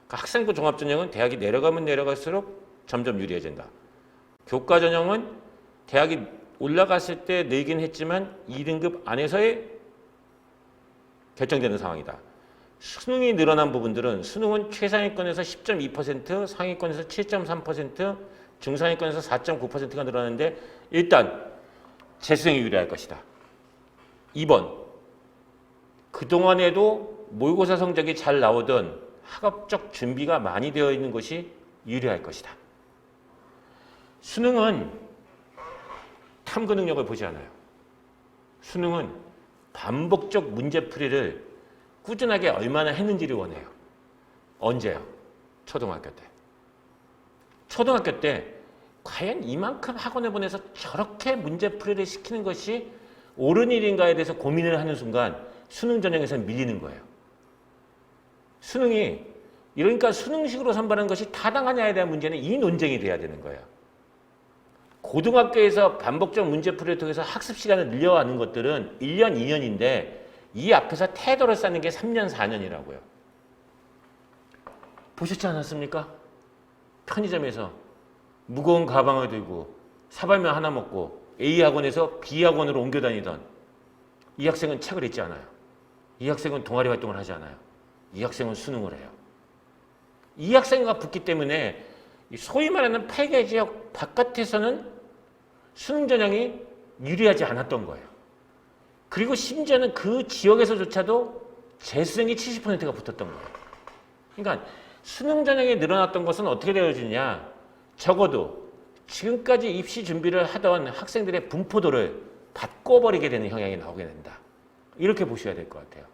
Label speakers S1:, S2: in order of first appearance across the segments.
S1: 그러니까 학생부 종합전형은 대학이 내려가면 내려갈수록 점점 유리해진다. 교과 전형은 대학이 올라갔을 때 늘긴 했지만 2등급 안에서의 결정되는 상황이다. 수능이 늘어난 부분들은 수능은 최상위권에서 10.2%, 상위권에서 7.3%, 중상위권에서 4.9%가 늘어났는데 일단 재수생이 유리할 것이다. 2번, 그동안에도 모의고사 성적이 잘 나오던 학업적 준비가 많이 되어 있는 것이 유리할 것이다. 수능은 탐구 능력을 보지 않아요. 수능은 반복적 문제풀이를 꾸준하게 얼마나 했는지를 원해요. 언제요? 초등학교 때. 초등학교 때 과연 이만큼 학원에 보내서 저렇게 문제풀이를 시키는 것이 옳은 일인가에 대해서 고민을 하는 순간 수능 전형에서는 밀리는 거예요. 수능이 이러니까 수능식으로 선발하는 것이 타당하냐에 대한 문제는 이 논쟁이 돼야 되는 거예요. 고등학교에서 반복적 문제풀이를 통해서 학습 시간을 늘려가는 것들은 1년, 2년인데 이 앞에서 태도를 쌓는 게 3년, 4년이라고요. 보셨지 않았습니까? 편의점에서 무거운 가방을 들고 사발면 하나 먹고 A 학원에서 B 학원으로 옮겨 다니던 이 학생은 책을 읽지 않아요. 이 학생은 동아리 활동을 하지 않아요. 이 학생은 수능을 해요. 이 학생과 붙기 때문에 소위 말하는 8개 지역 바깥에서는 수능 전형이 유리하지 않았던 거예요. 그리고 심지어는 그 지역에서조차도 재수생이 70%가 붙었던 거예요. 그러니까 수능 전형이 늘어났던 것은 어떻게 되어지냐? 적어도 지금까지 입시 준비를 하던 학생들의 분포도를 바꿔버리게 되는 형향이 나오게 된다. 이렇게 보셔야 될 것 같아요.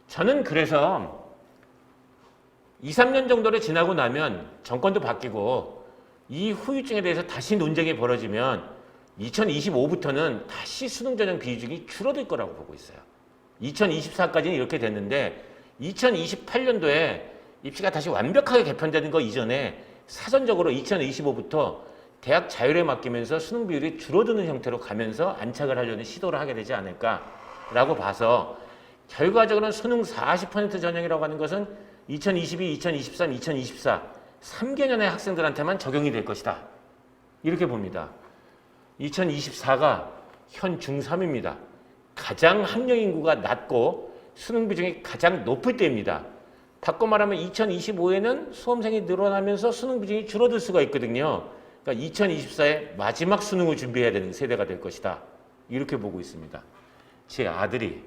S1: 저는 그래서 2, 3년 정도를 지나고 나면 정권도 바뀌고 이 후유증에 대해서 다시 논쟁이 벌어지면 2025부터는 다시 수능 전형 비중이 줄어들 거라고 보고 있어요. 2024까지는 이렇게 됐는데 2028년도에 입시가 다시 완벽하게 개편되는 거 이전에 사전적으로 2025부터 대학 자율에 맡기면서 수능 비율이 줄어드는 형태로 가면서 안착을 하려는 시도를 하게 되지 않을까라고 봐서 결과적으로는 수능 40% 전형이라고 하는 것은 2022, 2023, 2024 3개년의 학생들한테만 적용이 될 것이다. 이렇게 봅니다. 2024가 현 중3입니다. 가장 학령 인구가 낮고 수능 비중이 가장 높을 때입니다. 바꿔 말하면 2025에는 수험생이 늘어나면서 수능 비중이 줄어들 수가 있거든요. 그러니까 2024에 마지막 수능을 준비해야 되는 세대가 될 것이다. 이렇게 보고 있습니다. 제 아들이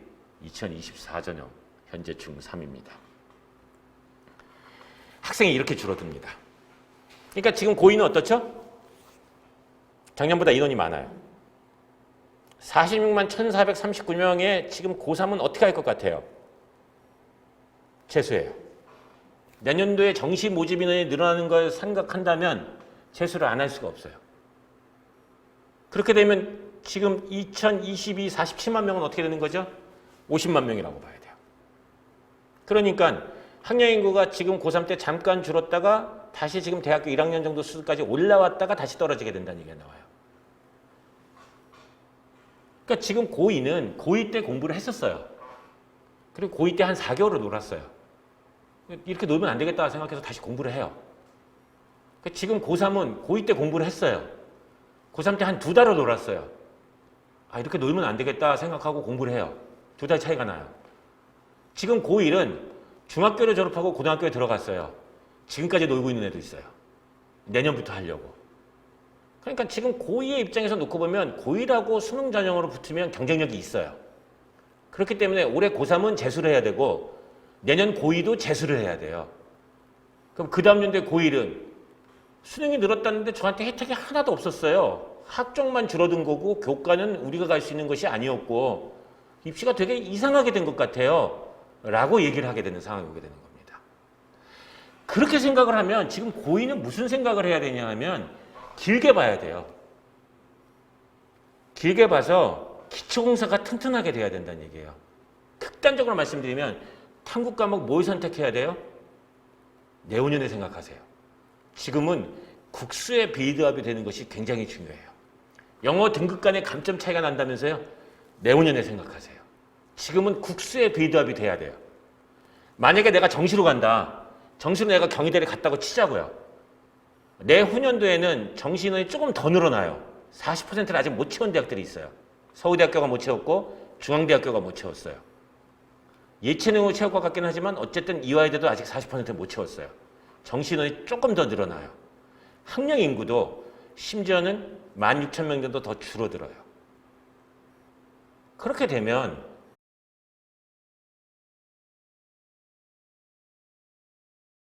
S1: 2024전형 현재 중3입니다. 학생이 이렇게 줄어듭니다. 그러니까 지금 고2는 어떻죠? 작년보다 인원이 많아요. 46만 1,439명의 지금 고3은 어떻게 할 것 같아요? 재수해요. 내년도에 정시 모집 인원이 늘어나는 걸 생각한다면 재수를 안 할 수가 없어요. 그렇게 되면 지금 2022 47만 명은 어떻게 되는 거죠? 50만 명이라고 봐야 돼요. 그러니까 학령 인구가 지금 고3 때 잠깐 줄었다가 다시 지금 대학교 1학년 정도 수준까지 올라왔다가 다시 떨어지게 된다는 얘기가 나와요. 그러니까 지금 고2는 고2 때 공부를 했었어요. 그리고 고2 때 한 4개월을 놀았어요. 이렇게 놀면 안 되겠다 생각해서 다시 공부를 해요. 그러니까 지금 고3은 고2 때 공부를 했어요. 고3 때 한 2달을 놀았어요. 아, 이렇게 놀면 안 되겠다 생각하고 공부를 해요. 2달 차이가 나요. 지금 고1은 중학교를 졸업하고 고등학교에 들어갔어요. 지금까지 놀고 있는 애도 있어요. 내년부터 하려고. 그러니까 지금 고2의 입장에서 놓고 보면 고1하고 수능 전형으로 붙으면 경쟁력이 있어요. 그렇기 때문에 올해 고3은 재수를 해야 되고 내년 고2도 재수를 해야 돼요. 그럼 그 다음 연도에 고1은 수능이 늘었다는데 저한테 혜택이 하나도 없었어요. 학종만 줄어든 거고 교과는 우리가 갈 수 있는 것이 아니었고 입시가 되게 이상하게 된 것 같아요. 라고 얘기를 하게 되는 상황이 오게 되는 겁니다. 그렇게 생각을 하면 지금 고2는 무슨 생각을 해야 되냐 하면 길게 봐야 돼요. 길게 봐서 기초공사가 튼튼하게 돼야 된다는 얘기예요. 극단적으로 말씀드리면 탐구 과목 뭘 선택해야 돼요? 내후년에 생각하세요. 지금은 국수의 빌드업이 되는 것이 굉장히 중요해요. 영어 등급 간의 감점 차이가 난다면서요? 내후년에 생각하세요. 지금은 국수의 빌드업이 돼야 돼요. 만약에 내가 정시로 간다. 정시로 내가 경희대를 갔다고 치자고요. 내후년도에는 정시인원이 조금 더 늘어나요. 40%를 아직 못 채운 대학들이 있어요. 서울대학교가 못 채웠고 중앙대학교가 못 채웠어요. 예체능으로 채울 것 같긴 하지만 어쨌든 이화여대도 아직 40%를 못 채웠어요. 정시인원이 조금 더 늘어나요. 학령 인구도 심지어는 16,000명 정도 더 줄어들어요. 그렇게 되면